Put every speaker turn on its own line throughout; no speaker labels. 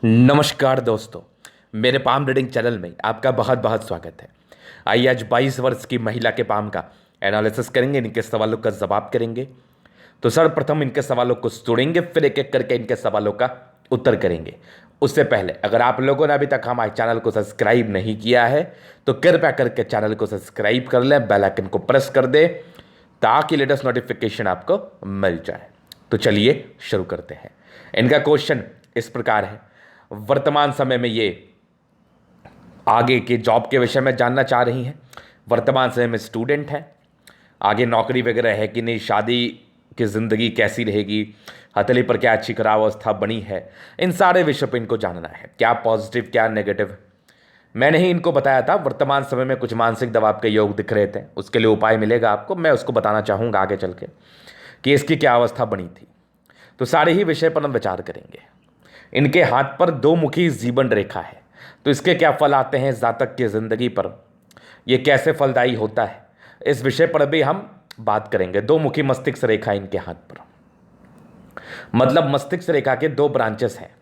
नमस्कार दोस्तों, मेरे पाम रीडिंग चैनल में आपका बहुत बहुत स्वागत है। आइए आज 22 वर्ष की महिला के पाम का एनालिसिस करेंगे, इनके सवालों का जवाब करेंगे। तो सर्वप्रथम इनके सवालों को सुनेंगे, फिर एक एक करके इनके सवालों का उत्तर करेंगे। उससे पहले अगर आप लोगों ने अभी तक हमारे चैनल को सब्सक्राइब नहीं किया है तो कृपया करके चैनल को सब्सक्राइब कर लें, बेल आइकन को प्रेस कर दें ताकि लेटेस्ट नोटिफिकेशन आपको मिल जाए। तो चलिए शुरू करते हैं। इनका क्वेश्चन इस प्रकार है, वर्तमान समय में ये आगे के जॉब के विषय में जानना चाह रही हैं। वर्तमान समय में स्टूडेंट हैं, आगे नौकरी वगैरह है कि नहीं, शादी की ज़िंदगी कैसी रहेगी, हथेली पर क्या अच्छी खराब अवस्था बनी है, इन सारे विषय पर इनको जानना है, क्या पॉजिटिव क्या नेगेटिव। मैंने ही इनको बताया था वर्तमान समय में कुछ मानसिक दबाव के योग दिख रहे थे, उसके लिए उपाय मिलेगा आपको, मैं उसको बताना चाहूँगा आगे चल के कि इसकी क्या अवस्था बनी थी। तो सारे ही विषय पर हम विचार करेंगे। इनके हाथ पर दो मुखी जीवन रेखा है, तो इसके क्या फल आते हैं जातक की जिंदगी पर, यह कैसे फलदायी होता है, इस विषय पर भी हम बात करेंगे। दो मुखी मस्तिष्क रेखा इनके हाथ पर, मतलब मस्तिष्क रेखा के दो ब्रांचेस हैं,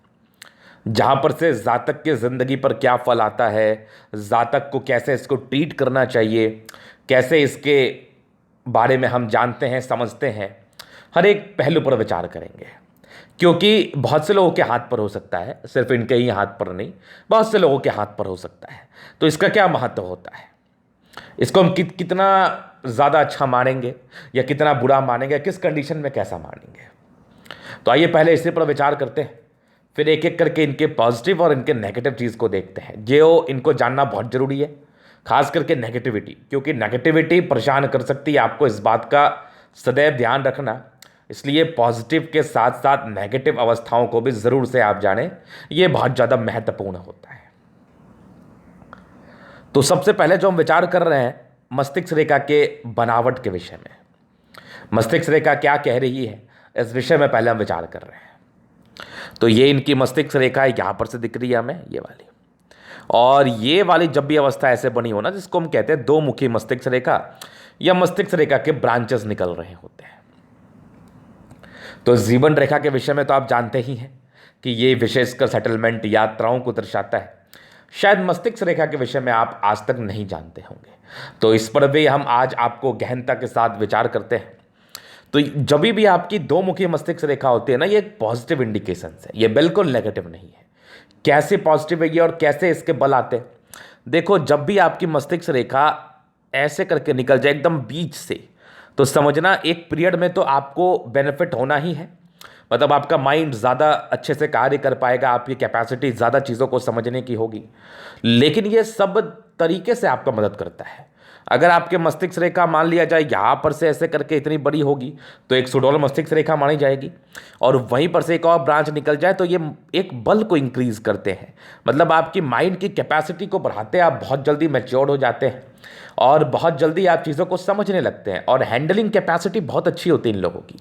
जहां पर से जातक की जिंदगी पर क्या फल आता है, जातक को कैसे इसको ट्रीट करना चाहिए, कैसे इसके बारे में हम जानते हैं समझते हैं, हर एक पहलू पर विचार करेंगे। क्योंकि बहुत से लोगों के हाथ पर हो सकता है, सिर्फ इनके ही हाथ पर नहीं, बहुत से लोगों के हाथ पर हो सकता है। तो इसका क्या महत्व होता है, इसको हम कितना ज़्यादा अच्छा मानेंगे या कितना बुरा मानेंगे, किस कंडीशन में कैसा मानेंगे। तो आइए पहले इसी पर विचार करते हैं, फिर एक एक करके इनके पॉजिटिव और इनके नेगेटिव चीज़ को देखते हैं, जो इनको जानना बहुत ज़रूरी है, खास करके नेगेटिविटी, क्योंकि नेगेटिविटी परेशान कर सकती है आपको। इस बात का सदैव ध्यान रखना, इसलिए पॉजिटिव के साथ साथ नेगेटिव अवस्थाओं को भी ज़रूर से आप जानें, ये बहुत ज़्यादा महत्वपूर्ण होता है। तो सबसे पहले जो हम विचार कर रहे हैं मस्तिष्क रेखा के बनावट के विषय में, मस्तिष्क रेखा क्या कह रही है इस विषय में पहले हम विचार कर रहे हैं। तो ये इनकी मस्तिष्क रेखा यहाँ पर से दिख रही है हमें, ये वाली, और ये वाली जब भी अवस्था ऐसे बनी हो ना, जिसको हम कहते हैं दो मुखी मस्तिष्क रेखा या मस्तिष्क रेखा के ब्रांचेस निकल रहे होते हैं। तो जीवन रेखा के विषय में तो आप जानते ही हैं कि ये विशेषकर सेटलमेंट यात्राओं को दर्शाता है। शायद मस्तिष्क रेखा के विषय में आप आज तक नहीं जानते होंगे, तो इस पर भी हम आज आपको गहनता के साथ विचार करते हैं। तो जब भी आपकी दो मुखी मस्तिष्क रेखा होती है ना, ये एक पॉजिटिव इंडिकेशन है, ये बिल्कुल नेगेटिव नहीं है। कैसे पॉजिटिव है ये और कैसे इसके बल आते हैं, देखो जब भी आपकी मस्तिष्क रेखा ऐसे करके निकल जाए एकदम बीच से, तो समझना एक पीरियड में तो आपको बेनिफिट होना ही है, मतलब आपका माइंड ज़्यादा अच्छे से कार्य कर पाएगा, आपकी कैपेसिटी ज़्यादा चीज़ों को समझने की होगी। लेकिन ये सब तरीके से आपका मदद करता है। अगर आपके मस्तिष्क रेखा मान लिया जाए यहाँ पर से ऐसे करके इतनी बड़ी होगी तो एक सुडौल मस्तिष्क रेखा मानी जाएगी, और वहीं पर से एक और ब्रांच निकल जाए तो ये एक बल को इंक्रीज करते हैं, मतलब आपकी माइंड की कैपेसिटी को बढ़ाते हैं। आप बहुत जल्दी मैच्योर हो जाते हैं और बहुत जल्दी आप चीज़ों को समझने लगते हैं, और हैंडलिंग कैपेसिटी बहुत अच्छी होती है इन लोगों की।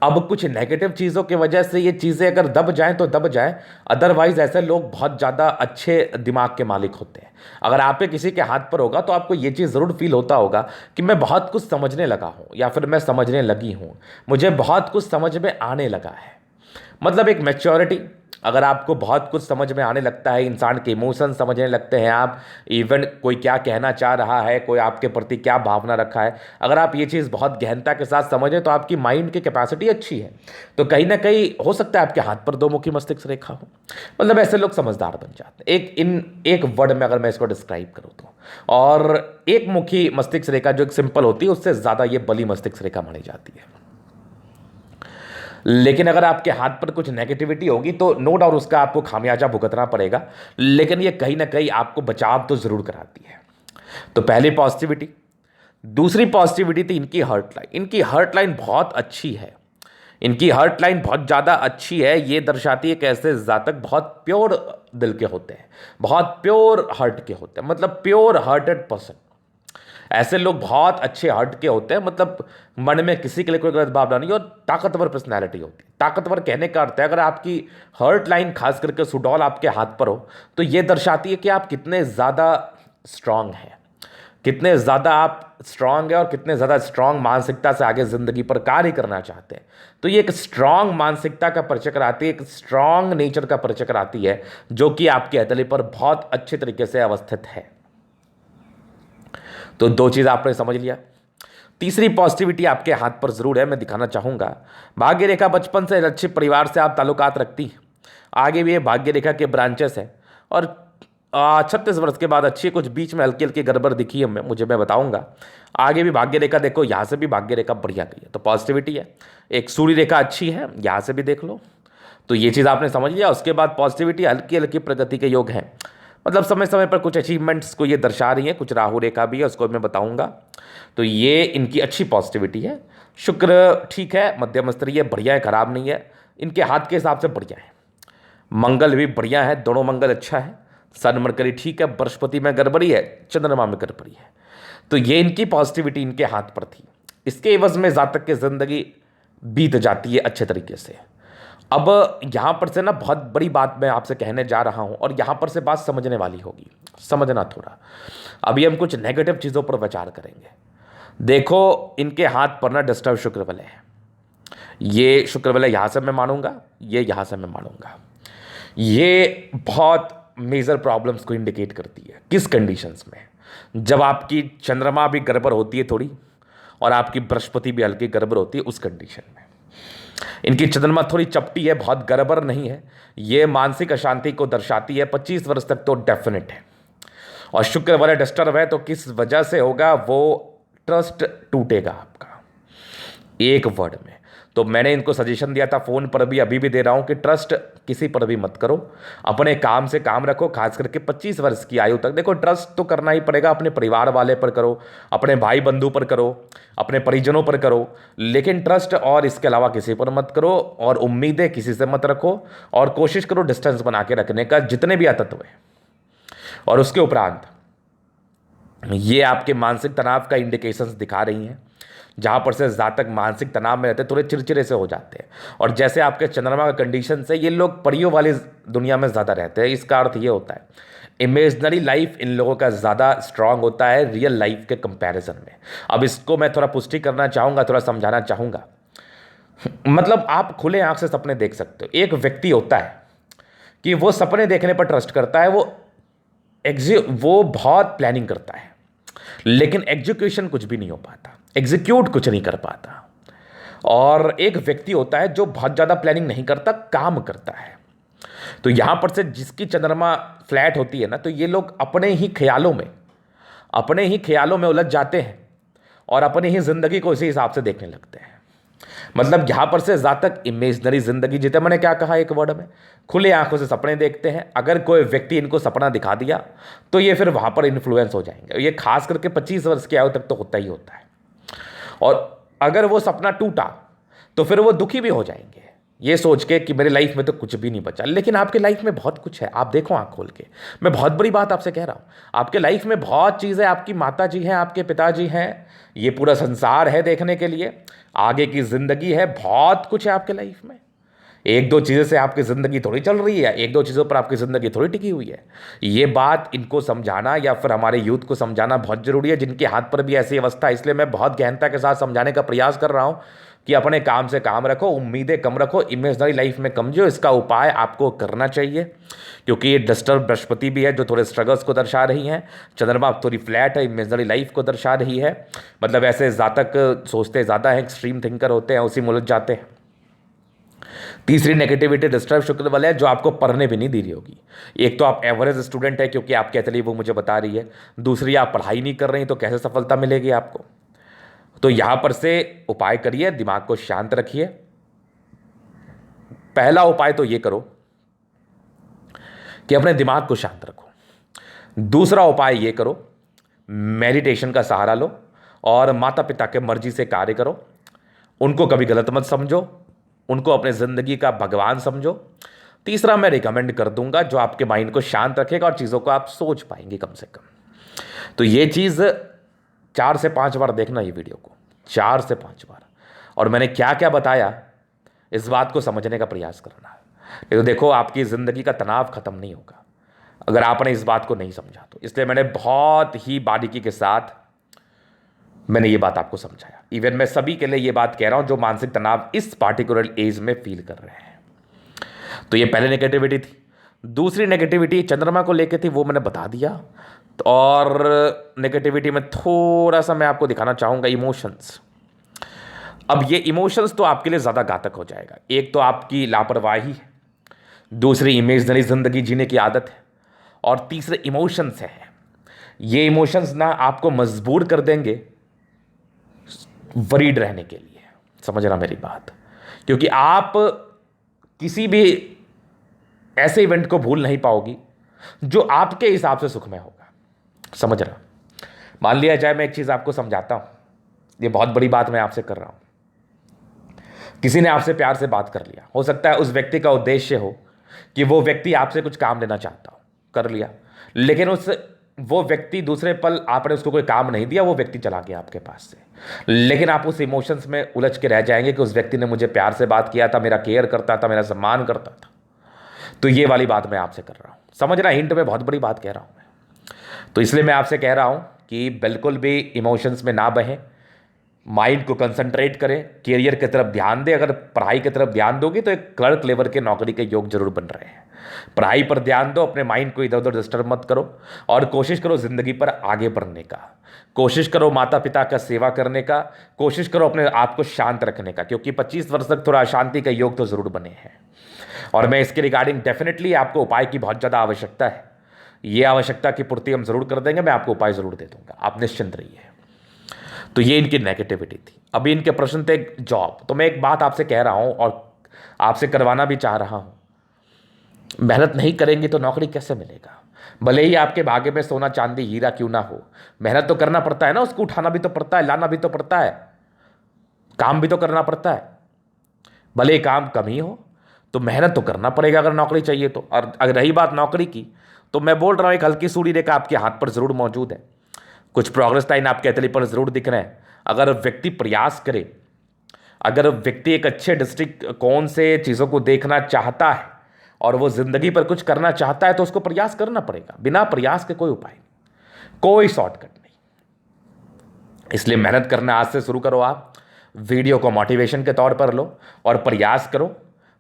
अब कुछ नेगेटिव चीज़ों की वजह से ये चीज़ें अगर दब जाएं तो दब जाएं, अदरवाइज ऐसे लोग बहुत ज़्यादा अच्छे दिमाग के मालिक होते हैं। अगर आपके किसी के हाथ पर होगा तो आपको ये चीज़ ज़रूर फील होता होगा कि मैं बहुत कुछ समझने लगा हूँ, या फिर मैं समझने लगी हूँ, मुझे बहुत कुछ समझ में आने लगा है, मतलब एक मैच्योरिटी। अगर आपको बहुत कुछ समझ में आने लगता है, इंसान के इमोशन समझने लगते हैं आप, इवन कोई क्या कहना चाह रहा है, कोई आपके प्रति क्या भावना रखा है, अगर आप ये चीज़ बहुत गहनता के साथ समझें तो आपकी माइंड की कैपेसिटी अच्छी है। तो कहीं ना कहीं हो सकता है आपके हाथ पर दो मुखी मस्तिष्क रेखा हो, मतलब ऐसे लोग समझदार बन जाते हैं। एक वर्ड में अगर मैं इसको डिस्क्राइब करूँ तो, और एक मुखी मस्तिष्क रेखा जो एक सिंपल होती है उससे ज़्यादा ये बली मस्तिष्क रेखा मानी जाती है। लेकिन अगर आपके हाथ पर कुछ नेगेटिविटी होगी तो नो डाउट उसका आपको खामियाजा भुगतना पड़ेगा, लेकिन ये कहीं ना कहीं आपको बचाव तो जरूर कराती है। तो पहली पॉजिटिविटी। दूसरी पॉजिटिविटी थी इनकी हर्ट लाइन। इनकी हर्ट लाइन बहुत अच्छी है, इनकी हर्ट लाइन बहुत ज़्यादा अच्छी है। ये दर्शाती है कैसे जातक बहुत प्योर दिल के होते हैं, बहुत प्योर हार्ट के होते हैं, मतलब प्योर हार्टेड पर्सन। ऐसे लोग बहुत अच्छे हार्ट के होते हैं, मतलब मन में किसी के लिए कोई गलत भावना नहीं, और ताकतवर पर्सनैलिटी होती है। ताकतवर कहने का अर्थ है अगर आपकी हर्ट लाइन खास करके सुडौल आपके हाथ पर हो तो ये दर्शाती है कि आप कितने ज़्यादा स्ट्रांग हैं, कितने ज़्यादा आप स्ट्रांग है और कितने ज़्यादा स्ट्रांग मानसिकता से आगे ज़िंदगी पर कार्य करना चाहते हैं। तो ये एक स्ट्रांग मानसिकता का परिचय कराती है, एक स्ट्रांग नेचर का परिचय कराती है, जो कि आपके हथेली पर बहुत अच्छे तरीके से अवस्थित है। तो दो चीज़ आपने समझ लिया। तीसरी पॉजिटिविटी आपके हाथ पर जरूर है, मैं दिखाना चाहूंगा। भाग्य रेखा बचपन से अच्छे परिवार से आप ताल्लुकात रखती हैं, आगे भी ये भाग्य रेखा के ब्रांचेस हैं, और 36 वर्ष के बाद अच्छी कुछ बीच में हल्की हल्की गड़बड़ दिखी है मैं बताऊंगा। आगे भी भाग्य रेखा देखो, यहाँ से भी भाग्य रेखा बढ़िया गई है, तो पॉजिटिविटी है। एक सूर्य रेखा अच्छी है, यहाँ से भी देख लो, तो ये चीज़ आपने समझ लिया। उसके बाद पॉजिटिविटी, हल्की हल्की प्रगति के योग हैं, मतलब समय समय पर कुछ अचीवमेंट्स को ये दर्शा रही है। कुछ राहु रेखा भी है, उसको मैं बताऊंगा। तो ये इनकी अच्छी पॉजिटिविटी है। शुक्र ठीक है, मध्यम स्तरीय, बढ़िया है, खराब नहीं है, इनके हाथ के हिसाब से बढ़िया है। मंगल भी बढ़िया है, दोनों मंगल अच्छा है। सन मरकरी ठीक है, बृहस्पति में गड़बड़ी है, चंद्रमा में गड़बड़ी है। तो ये इनकी पॉजिटिविटी इनके हाथ पर थी। इसके एवज में जातक की जिंदगी बीत जाती है अच्छे तरीके से। अब यहाँ पर से ना बहुत बड़ी बात मैं आपसे कहने जा रहा हूँ, और यहाँ पर से बात समझने वाली होगी, समझना थोड़ा। अभी हम कुछ नेगेटिव चीज़ों पर विचार करेंगे। देखो, इनके हाथ पर ना डिस्टर्ब शुक्र वलय है। ये शुक्र वलय यहाँ से मैं मानूंगा, ये यहाँ से मैं मानूंगा। ये बहुत मेजर प्रॉब्लम्स को इंडिकेट करती है। किस कंडीशंस में? जब आपकी चंद्रमा भी गड़बड़ होती है थोड़ी, और आपकी बृहस्पति भी हल्की गड़बड़ होती है, उस कंडीशन में। इनकी चंद्रमा थोड़ी चपटी है, बहुत गड़बड़ नहीं है। ये मानसिक अशांति को दर्शाती है, 25 वर्ष तक तो डेफिनेट है। और शुक्र वाले डिस्टर्ब है, तो किस वजह से होगा? वो ट्रस्ट टूटेगा आपका, एक वर्ड में। तो मैंने इनको सजेशन दिया था फ़ोन पर भी, अभी भी दे रहा हूं कि ट्रस्ट किसी पर भी मत करो, अपने काम से काम रखो। खास करके 25 वर्ष की आयु तक देखो, ट्रस्ट तो करना ही पड़ेगा। अपने परिवार वाले पर करो, अपने भाई बंधु पर करो, अपने परिजनों पर करो, लेकिन ट्रस्ट और इसके अलावा किसी पर मत करो। और उम्मीदें किसी से मत रखो, और कोशिश करो डिस्टेंस बना के रखने का, जितने भी तत्व हैं। और उसके उपरांत ये आपके मानसिक तनाव का इंडिकेशंस दिखा रही हैं, जहाँ पर से जातक मानसिक तनाव में रहते हैं, थोड़े चिड़चिड़े से हो जाते हैं। और जैसे आपके चंद्रमा का कंडीशन से ये लोग परियों वाली दुनिया में ज़्यादा रहते हैं। इसका अर्थ ये होता है इमेजनरी लाइफ इन लोगों का ज़्यादा स्ट्रांग होता है रियल लाइफ के कंपैरिजन में। अब इसको मैं थोड़ा पुष्टि करना चाहूँगा, थोड़ा समझाना चाहूँगा। मतलब आप खुले आँख से सपने देख सकते हो। एक व्यक्ति होता है कि वो सपने देखने पर ट्रस्ट करता है, वो बहुत प्लानिंग करता है, लेकिन एग्जीक्यूशन कुछ भी नहीं हो पाता, एग्जीक्यूट कुछ नहीं कर पाता। और एक व्यक्ति होता है जो बहुत ज़्यादा प्लानिंग नहीं करता, काम करता है। तो यहां पर से जिसकी चंद्रमा फ्लैट होती है ना, तो ये लोग अपने ही ख्यालों में उलझ जाते हैं, और अपनी ही जिंदगी को इसी हिसाब से देखने लगते हैं। मतलब यहां पर से जातक इमेजनरी जिंदगी जीते। मैंने क्या कहा एक वर्ड में? खुले आंखों से सपने देखते हैं। अगर कोई व्यक्ति इनको सपना दिखा दिया, तो ये फिर वहां पर इन्फ्लुएंस हो जाएंगे। ये खास करके 25 वर्ष की आयु तक तो होता ही होता है। और अगर वो सपना टूटा, तो फिर वो दुखी भी हो जाएंगे, ये सोच के कि मेरी लाइफ में तो कुछ भी नहीं बचा। लेकिन आपके लाइफ में बहुत कुछ है, आप देखो आंख खोल के। मैं बहुत बड़ी बात आपसे कह रहा हूं, आपके लाइफ में बहुत चीज़ें, आपकी माता जी हैं, आपके पिताजी हैं, ये पूरा संसार है देखने के लिए, आगे की जिंदगी है, बहुत कुछ है आपके लाइफ में। एक दो चीज़ों से आपकी ज़िंदगी थोड़ी चल रही है, एक दो चीज़ों पर आपकी ज़िंदगी थोड़ी टिकी हुई है। ये बात इनको समझाना, या फिर हमारे यूथ को समझाना बहुत ज़रूरी है, जिनके हाथ पर भी ऐसी अवस्था है। इसलिए मैं बहुत गहनता के साथ समझाने का प्रयास कर रहा हूँ कि अपने काम से काम रखो, उम्मीदें कम रखो, इमेजनरी लाइफ में कम जो। इसका उपाय आपको करना चाहिए, क्योंकि ये डिस्टर्ब बृहस्पति भी है, जो थोड़े स्ट्रगल्स को दर्शा रही हैं। चंद्रमा थोड़ी फ्लैट है, इमेजनरी लाइफ को दर्शा रही है। मतलब ऐसे जातक सोचते ज़्यादा हैं, एक्सट्रीम थिंकर होते हैं, उसी में उलझ जाते हैं। तीसरी नेगेटिविटी डिस्टर्ब शुक्र वाले है, जो आपको पढ़ने भी नहीं दे रही होगी। एक तो आप एवरेज स्टूडेंट है, क्योंकि आप कहते वो मुझे बता रही है। दूसरी, आप पढ़ाई नहीं कर रही, तो कैसे सफलता मिलेगी आपको? तो यहां पर से उपाय करिए, दिमाग को शांत रखिए। पहला उपाय तो ये करो कि अपने दिमाग को शांत रखो। दूसरा उपाय ये करो, मेडिटेशन का सहारा लो, और माता पिता के मर्जी से कार्य करो। उनको कभी गलत मत समझो, उनको अपने ज़िंदगी का भगवान समझो। तीसरा मैं रिकमेंड कर दूंगा, जो आपके माइंड को शांत रखेगा और चीज़ों को आप सोच पाएंगे कम से कम। तो ये चीज़ 4 से 5 बार देखना, ये वीडियो को 4 से 5 बार। और मैंने क्या क्या बताया, इस बात को समझने का प्रयास करना है। तो देखो, आपकी ज़िंदगी का तनाव खत्म नहीं होगा। अगर आपने इस बात को नहीं समझा तो। इसलिए मैंने बहुत ही बारीकी के साथ मैंने ये बात आपको समझाया। इवन मैं सभी के लिए ये बात कह रहा हूं जो मानसिक तनाव इस पार्टिकुलर एज में फील कर रहे हैं। तो ये पहले नेगेटिविटी थी। दूसरी नेगेटिविटी चंद्रमा को लेकर थी, वो मैंने बता दिया। और नेगेटिविटी में थोड़ा सा मैं आपको दिखाना चाहूंगा इमोशंस। अब ये इमोशंस तो आपके लिए ज़्यादा घातक हो जाएगा। एक तो आपकी लापरवाही है, दूसरी इमेजनरी जिंदगी जीने की आदत है, और तीसरे इमोशंस है। ये इमोशंस ना आपको मजबूर कर देंगे वरीड रहने के लिए। समझ रहा मेरी बात? क्योंकि आप किसी भी ऐसे इवेंट को भूल नहीं पाओगी जो आपके हिसाब से सुखमय होगा। समझ रहा? मान लिया जाए मैं एक चीज आपको समझाता हूं, ये बहुत बड़ी बात मैं आपसे कर रहा हूं। किसी ने आपसे प्यार से बात कर लिया, हो सकता है उस व्यक्ति का उद्देश्य हो कि वो व्यक्ति आपसे कुछ काम लेना चाहता हो, कर लिया, लेकिन वो व्यक्ति दूसरे पल आपने उसको कोई काम नहीं दिया, वो व्यक्ति चला गया आपके पास से। लेकिन आप उस इमोशंस में उलझ के रह जाएंगे कि उस व्यक्ति ने मुझे प्यार से बात किया था, मेरा केयर करता था, मेरा सम्मान करता था। तो ये वाली बात मैं आपसे कर रहा हूं। समझ रहा? हिंट में बहुत बड़ी बात कह रहा हूं मैं। तो इसलिए मैं आपसे कह रहा हूं कि बिल्कुल भी इमोशंस में ना बहें, माइंड को कंसंट्रेट करें, कैरियर की तरफ ध्यान दें। अगर पढ़ाई की तरफ ध्यान दोगे तो एक क्लर्क लेवल के नौकरी के योग जरूर बन रहे हैं। पढ़ाई पर ध्यान दो, अपने माइंड को इधर उधर डिस्टर्ब मत करो, और कोशिश करो जिंदगी पर आगे बढ़ने का, कोशिश करो माता पिता का सेवा करने का, कोशिश करो अपने आप को शांत रखने का, क्योंकि 25 वर्ष तक थोड़ा अशांति का योग तो जरूर बने हैं। और मैं इसके रिगार्डिंग डेफिनेटली आपको उपाय की बहुत ज़्यादा आवश्यकता है। ये आवश्यकता की पूर्ति हम जरूर कर देंगे, मैं आपको उपाय जरूर दे दूंगा, आप निश्चिंत रहिए। तो ये इनकी नेगेटिविटी थी। अभी इनके प्रश्न थे जॉब। तो मैं एक बात आपसे कह रहा हूं और आपसे करवाना भी चाह रहा हूं, मेहनत नहीं करेंगे तो नौकरी कैसे मिलेगा? भले ही आपके भाग्य में सोना चांदी हीरा क्यों ना हो, मेहनत तो करना पड़ता है ना, उसको उठाना भी तो पड़ता है, लाना भी तो पड़ता है, काम भी तो करना पड़ता है। भले ही काम कम ही हो तो मेहनत तो करना पड़ेगा अगर नौकरी चाहिए तो। और अगर रही बात नौकरी की, तो मैं बोल रहा हूं एक हल्की सूड़ी रेखा आपके हाथ पर जरूर मौजूद है, कुछ प्रोग्रेस लाइन आपके हथेली पर जरूर दिख रहे हैं। अगर व्यक्ति प्रयास करे, अगर व्यक्ति एक अच्छे दृष्टिकोण से चीज़ों को देखना चाहता है और वो जिंदगी पर कुछ करना चाहता है, तो उसको प्रयास करना पड़ेगा। बिना प्रयास के कोई उपाय नहीं, कोई शॉर्टकट नहीं। इसलिए मेहनत करना आज से शुरू करो। आप वीडियो को मोटिवेशन के तौर पर लो और प्रयास करो।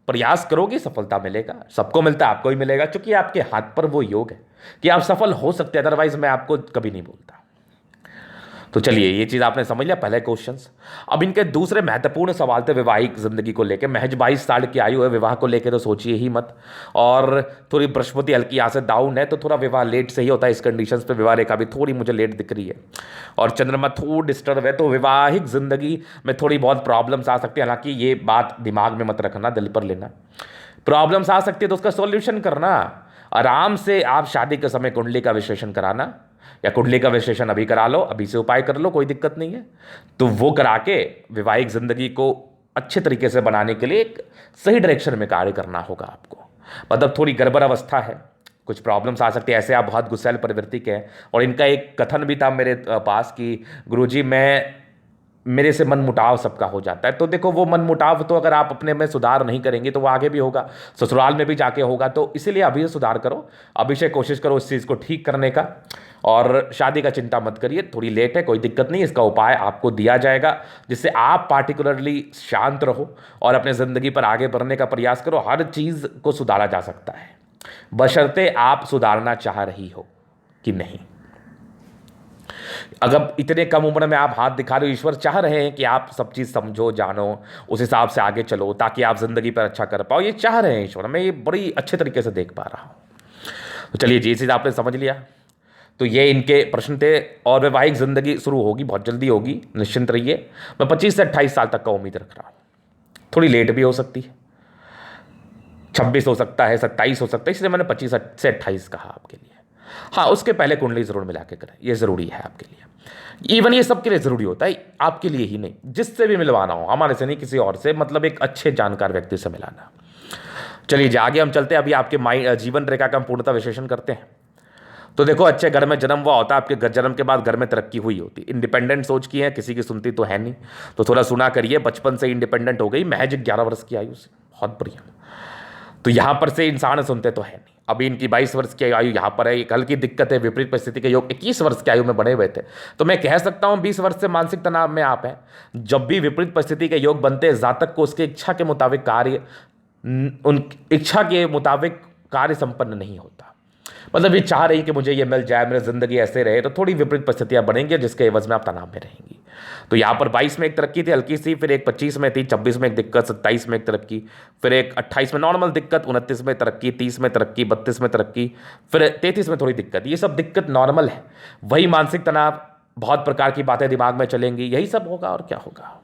प्रयास करोगे सफलता मिलेगा, सबको मिलता है, आपको ही मिलेगा, क्योंकि आपके हाथ पर वो योग है कि आप सफल हो सकते हैं। अदरवाइज मैं आपको कभी नहीं बोलता। तो चलिए, ये चीज़ आपने समझ लिया, पहले क्वेश्चंस। अब इनके दूसरे महत्वपूर्ण सवाल थे वैवाहिक जिंदगी को लेकर। महज 22 साल की आयु है, विवाह को लेकर तो सोचिए ही मत। और थोड़ी बृहस्पति हल्की यहाँ से डाउन है, तो थोड़ा विवाह लेट से ही होता है। इस कंडीशंस पे विवाह रेखा भी थोड़ी मुझे लेट दिख रही है, और चंद्रमा थोड़ा डिस्टर्ब है, तो वैवाहिक जिंदगी में थोड़ी बहुत प्रॉब्लम्स आ सकती है। हालांकि ये बात दिमाग में मत रखना, दिल पर लेना। प्रॉब्लम्स आ सकती है तो उसका सॉल्यूशन करना। आराम से आप शादी के समय कुंडली का विश्लेषण कराना, या कुंडली का विश्लेषण अभी करा लो, अभी से उपाय कर लो, कोई दिक्कत नहीं है। तो वो करा के वैवाहिक जिंदगी को अच्छे तरीके से बनाने के लिए एक सही डायरेक्शन में कार्य करना होगा आपको। मतलब थोड़ी गड़बड़ अवस्था है, कुछ प्रॉब्लम्स आ सकती है। ऐसे आप बहुत गुस्सैल प्रवृत्ति के हैं। और इनका एक कथन भी था मेरे पास कि गुरुजी मेरे से मन मुटाव सबका हो जाता है। तो देखो, वो मन मुटाव तो अगर आप अपने में सुधार नहीं करेंगे तो वो आगे भी होगा, ससुराल में भी जाके होगा। तो इसीलिए अभी से सुधार करो, अभी से कोशिश करो इस चीज़ को ठीक करने का। और शादी का चिंता मत करिए, थोड़ी लेट है, कोई दिक्कत नहीं। इसका उपाय आपको दिया जाएगा जिससे आप पार्टिकुलरली शांत रहो और अपने ज़िंदगी पर आगे बढ़ने का प्रयास करो। हर चीज़ को सुधारा जा सकता है, बशर्ते आप सुधारना चाह रही हो कि नहीं। अगर इतने कम उम्र में आप हाथ दिखा रहे हो, ईश्वर चाह रहे हैं कि आप सब चीज़ समझो, जानो, उस हिसाब से आगे चलो, ताकि आप जिंदगी पर अच्छा कर पाओ। ये चाह रहे हैं ईश्वर, मैं ये बड़ी अच्छे तरीके से देख पा रहा हूँ। तो चलिए, ये चीज़ आपने समझ लिया। तो ये इनके प्रश्न थे। और वैवाहिक जिंदगी शुरू होगी, बहुत जल्दी होगी, निश्चिंत रहिए। मैं 25 से 28 साल तक का उम्मीद रख रहा हूँ। थोड़ी लेट भी हो सकती है, 26 हो सकता है, 27 हो सकता है, इसलिए मैंने 25 से 28 कहा आपके लिए। हाँ, उसके पहले कुंडली जरूर मिला के करें, ये ज़रूरी है आपके लिए। इवन ये सबके लिए ज़रूरी होता है, आपके लिए ही नहीं, जिससे भी मिलवाना हो, हमारे से नहीं किसी और से, मतलब एक अच्छे जानकार व्यक्ति से मिलाना। चलिए आगे हम चलते हैं। अभी आपके जीवन रेखा का हम पूर्णतः विश्लेषण करते हैं। तो देखो, अच्छे घर में जन्म हुआ होता है, आपके जन्म के बाद घर में तरक्की हुई होती है। इंडिपेंडेंट सोच की है, किसी की सुनती तो है नहीं, तो थोड़ा सुना करिए। बचपन से इंडिपेंडेंट हो गई, महज 11 वर्ष की आयु से, बहुत बढ़िया। तो यहाँ पर से इंसान सुनते तो है नहीं। अभी इनकी 22 वर्ष की आयु यहाँ पर है, एक हल्की दिक्कत है, विपरीत परिस्थिति के योग 21 वर्ष की आयु में बने हुए थे। तो मैं कह सकता हूँ 20 वर्ष से मानसिक तनाव में आप हैं। जब भी विपरीत परिस्थिति के योग बनते हैं, जातक को उसकी इच्छा के मुताबिक कार्य, उन इच्छा के मुताबिक कार्य संपन्न नहीं होता। मतलब ये चाह रही कि मुझे ये मिल जाए, मेरी जिंदगी ऐसे रहे, तो थोड़ी विपरीत परिस्थितियां बनेंगी जिसके एवज में आप तनाव में रहेंगी। तो यहाँ पर 22 में एक तरक्की थी हल्की सी, फिर एक 25 में थी, 26 में एक दिक्कत, 27 में एक तरक्की, फिर एक 28 में नॉर्मल दिक्कत, 29 में तरक्की, 30 में तरक्की, 32 में तरक्की, फिर 33 में थोड़ी दिक्कत। ये सब दिक्कत नॉर्मल है। वही मानसिक तनाव, बहुत प्रकार की बातें दिमाग में चलेंगी, यही सब होगा और क्या होगा।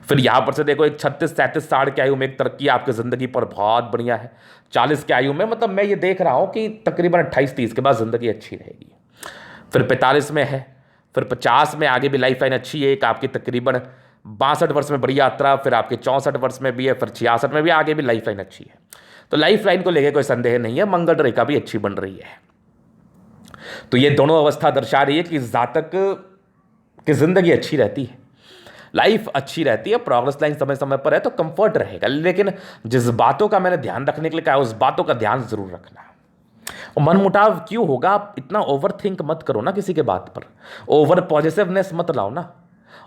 फिर यहां पर से देखो एक 36, 37, 60 की आयु में एक तरक्की आपकी जिंदगी पर बहुत बढ़िया है। 40 की आयु में मतलब मैं ये देख रहा हूं कि तकरीबन 28-30 के बाद जिंदगी अच्छी रहेगी। फिर 45 में है, फिर 50 में आगे भी लाइफ लाइन अच्छी है, एक आपकी तकरीबन 62 वर्ष में बड़ी यात्रा, फिर आपके 64 वर्ष में भी है, फिर 66 में भी आगे भी लाइफ लाइन अच्छी है। तो लाइफ लाइन को लेकर कोई संदेह नहीं है, मंगल रेखा भी अच्छी बन रही है। तो ये दोनों अवस्था दर्शा रही है कि जातक की जिंदगी अच्छी रहती है, लाइफ अच्छी रहती है, प्रोग्रेस लाइन समय समय पर है तो कंफर्ट रहेगा। लेकिन जिस बातों का मैंने ध्यान रखने के लिए कहा, उस बातों का ध्यान जरूर रखना। और मनमुटाव क्यों होगा, आप इतना ओवर थिंक मत करो ना किसी के बात पर, ओवर पॉजिटिवनेस मत लाओ ना।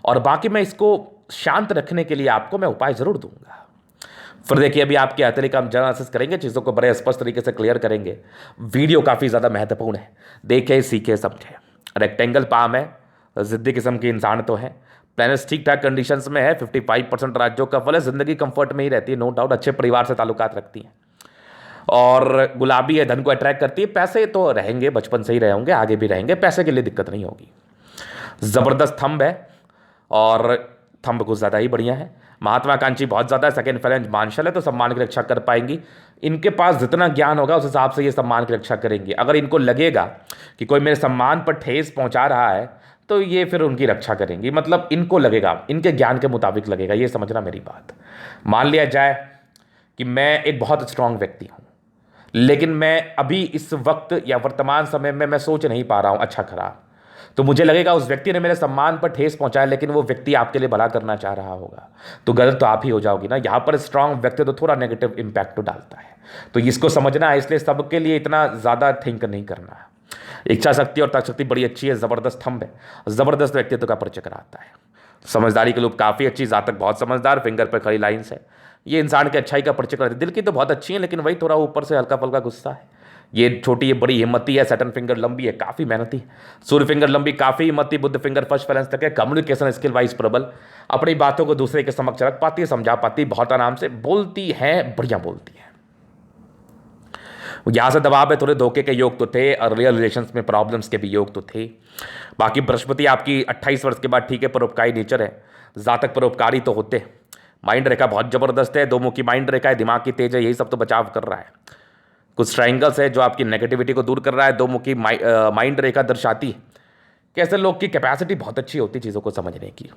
और बाकी मैं इसको शांत रखने के लिए आपको मैं उपाय जरूर दूंगा। फिर देखिए अभी आपके अतिरिक्त हम एनालिसिस करेंगे, चीज़ों को बड़े स्पष्ट तरीके से क्लियर करेंगे। वीडियो काफ़ी ज़्यादा महत्वपूर्ण है, देखें सीखे समझे। रेक्टेंगल पाम है, जिद्दी किस्म की इंसान तो है, प्लैनेट्स ठीक ठाक कंडीशंस में है, 55% राज्यों का फल है, जिंदगी कंफर्ट में ही रहती है, नो डाउट। अच्छे परिवार से ताल्लुकात रखती हैं और गुलाबी है, धन को अट्रैक्ट करती है। पैसे तो रहेंगे, बचपन से ही रहे होंगे, आगे भी रहेंगे, पैसे के लिए दिक्कत नहीं होगी। ज़बरदस्त थंब है और थंब कुछ ज़्यादा ही बढ़िया है। महात्माकांक्षी बहुत ज़्यादा है, सेकेंड फ्रेंच मार्शल है, तो सम्मान की रक्षा कर पाएंगी। इनके पास जितना ज्ञान होगा उस हिसाब से ये सम्मान की रक्षा करेंगे। अगर इनको लगेगा कि कोई मेरे सम्मान पर ठेस पहुंचा रहा है तो ये फिर उनकी रक्षा करेंगी। मतलब इनको लगेगा, इनके ज्ञान के मुताबिक लगेगा, ये समझना मेरी बात। मान लिया जाए कि मैं एक बहुत स्ट्रांग व्यक्ति हूँ, लेकिन मैं अभी इस वक्त या वर्तमान समय में मैं सोच नहीं पा रहा हूँ अच्छा खराब, तो मुझे लगेगा उस व्यक्ति ने मेरे सम्मान पर ठेस पहुंचाया, लेकिन वो व्यक्ति आपके लिए भला करना चाह रहा होगा, तो गलत तो आप ही हो जाओगी ना। यहाँ पर स्ट्रांग व्यक्ति तो थोड़ा नेगेटिव इंपैक्ट तो डालता है, तो इसको समझना है। इसलिए सबके लिए इतना ज़्यादा थिंक नहीं करना है। इच्छा शक्ति और तर्क शक्ति बड़ी अच्छी है, ज़बरदस्त थंब है, ज़बरदस्त व्यक्तित्व का परिचय कराता है। समझदारी के लोग काफ़ी अच्छी, जातक बहुत समझदार, फिंगर पर खड़ी लाइन्स है, ये इंसान की अच्छाई का परिचय कराती है। दिल की तो बहुत अच्छी है, लेकिन वही थोड़ा ऊपर से हल्का फल्का गुस्सा है। ये छोटी, ये बड़ी हिम्मती है, सैटर्न फिंगर लंबी है, काफ़ी मेहनती है। सूर्य फिंगर लंबी, काफ़ी हिम्मती, बुध फिंगर फर्स्ट बैलेंस तक है। कम्युनिकेशन स्किल वाइज प्रबल, अपनी बातों को दूसरे के समक्ष रख पाती है, समझा पाती है, बहुत आराम से बोलती है, बढ़िया बोलती है। यहाँ से दबाव है, थोड़े धोखे के योग तो थे, और रियल रिलेशंस में प्रॉब्लम्स के भी योग तो थे। बाकी बृहस्पति आपकी 28 वर्ष के बाद ठीक है, परोपकारी नेचर है, जातक परोपकारी तो होते हैं। माइंड रेखा बहुत ज़बरदस्त है, दो मुखी माइंड रेखा है, दिमाग की तेज है, यही सब तो बचाव कर रहा है। कुछ ट्राइंगल्स है जो आपकी नेगेटिविटी को दूर कर रहा है। दो मुखी माइंड रेखा दर्शाती है कि ऐसे लोग की कैपेसिटी बहुत अच्छी होती है चीज़ों को समझने की।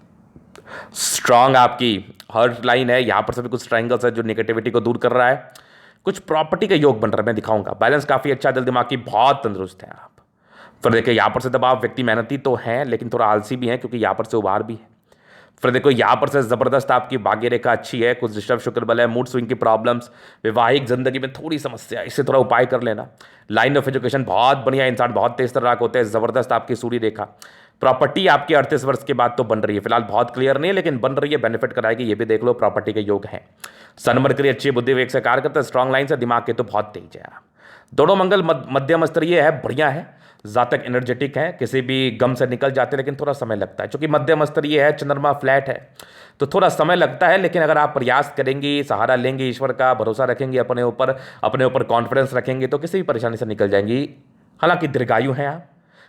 स्ट्रांग आपकी हर्ट लाइन है, यहाँ पर से भी कुछ ट्राइंगल्स है जो नेगेटिविटी को दूर कर रहा है। कुछ प्रॉपर्टी का योग बन रहा है, मैं दिखाऊंगा। बैलेंस काफ़ी अच्छा, दिल दिमाग की बहुत तंदुरुस्त है आप। फिर देखिए यहाँ पर से दबाव, व्यक्ति मेहनती तो हैं लेकिन थोड़ा आलसी भी है, क्योंकि यहाँ पर से उभार भी है। फिर देखो यहाँ पर से ज़बरदस्त आपकी भाग्य रेखा अच्छी है, कुछ डिस्टर्ब शुक्र बल है, मूड स्विंग की प्रॉब्लम्स, वैवाहिक जिंदगी में थोड़ी समस्या, इससे थोड़ा उपाय कर लेना। लाइन ऑफ एजुकेशन बहुत बढ़िया, इंसान बहुत तेज तर्राक होते हैं। ज़बरदस्त आपकी सूर्य रेखा। प्रॉपर्टी आपकी 38 वर्ष के बाद तो बन रही है, फिलहाल बहुत क्लियर नहीं है लेकिन बन रही है, बेनिफिट कराएगी, ये भी देख लो। प्रॉपर्टी के योग हैं। सन मरकरी अच्छी बुद्धि विवेक से कार्य करता है, स्ट्रांग लाइन से, दिमाग के तो बहुत तेज है आप। दोनों मंगल मध्यम स्तरीय है, बढ़िया है। जातक एनर्जेटिक है, किसी भी गम से निकल जाते हैं, लेकिन थोड़ा समय लगता है, क्योंकि मध्यम स्तरीय है, चंद्रमा फ्लैट है, तो थोड़ा समय लगता है। लेकिन अगर आप प्रयास करेंगी, सहारा लेंगे, ईश्वर का भरोसा रखेंगे, अपने ऊपर कॉन्फिडेंस रखेंगे, तो किसी भी परेशानी से निकल जाएंगी। हालांकि दीर्घायु हैं आप,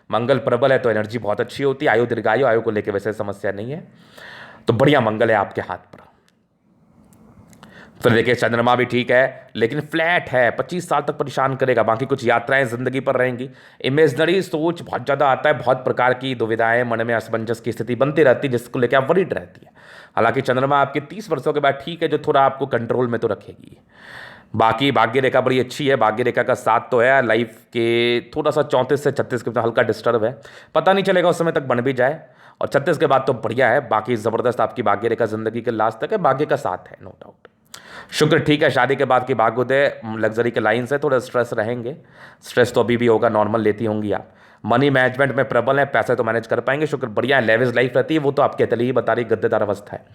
मंगल प्रबल है तो एनर्जी बहुत अच्छी होती है। आयु दीर्घायु, आयु को लेकर वैसे समस्या नहीं है, तो बढ़िया मंगल है आपके हाथ पर। फिर देखिए चंद्रमा भी ठीक है, लेकिन फ्लैट है, 25 साल तक परेशान करेगा। बाकी कुछ यात्राएं जिंदगी पर रहेंगी। इमेजनरी सोच बहुत ज़्यादा आता है, बहुत प्रकार की दुविधाएं, मन में असमंजस की स्थिति बनती रहती है, जिसको लेकर आप वरीड रहती है। हालांकि चंद्रमा आपके 30 वर्षों के बाद ठीक है, जो थोड़ा आपको कंट्रोल में तो रखेगी। बाकी भाग्य रेखा बड़ी अच्छी है, भाग्य रेखा का साथ तो है। लाइफ के थोड़ा सा 34 से 36 के हल्का डिस्टर्ब है, पता नहीं चलेगा उस समय तक बन भी जाए, और 36 के बाद तो बढ़िया है। बाकी ज़बरदस्त आपकी भाग्य रेखा जिंदगी के लास्ट तक है, भाग्य का साथ है, नो डाउट। शुक्र ठीक है, शादी के बाद की भाग्योदय लग्जरी के लाइन से थोड़े स्ट्रेस रहेंगे। स्ट्रेस तो अभी भी होगा, नॉर्मल लेती होंगी आप। मनी मैनेजमेंट में प्रबल है, पैसे तो मैनेज कर पाएंगे। शुक्र बढ़िया है, लेविश लाइफ रहती है, वो तो आपके तले ही बता रही, गद्देदार अवस्था है,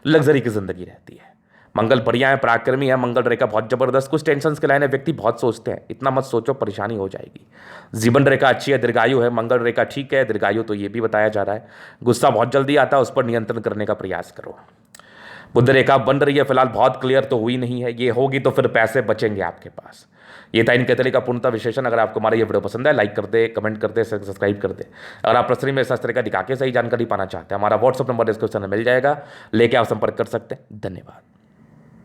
लग्जरी की जिंदगी रहती है। मंगल बढ़िया है, पराक्रमी है, मंगल रेखा बहुत जबरदस्त। कुछ टेंशन के लाइन है, व्यक्ति बहुत सोचते हैं, इतना मत सोचो, परेशानी हो जाएगी। जीवन रेखा अच्छी है, दीर्घायु है, मंगल रेखा ठीक है, दीर्घायु तो ये भी बताया जा रहा है। गुस्सा बहुत जल्दी आता है, उस पर नियंत्रण करने का प्रयास करो। बुध रेखा बन रही है, फिलहाल बहुत क्लियर तो हुई नहीं है, ये होगी तो फिर पैसे बचेंगे आपके पास। ये था इनके तरीका पूर्णता विशेषण। अगर आपको हमारा ये वीडियो पसंद है, लाइक कर दे, कमेंट कर दे, सब्सक्राइब कर दे। अगर आप प्रश्न में इस तरह का दिखा के सही जानकारी पाना चाहते हैं, हमारा व्हाट्सअप नंबर डिस्क्रिप्शन में मिल जाएगा, लेके आप संपर्क कर सकते हैं। धन्यवाद।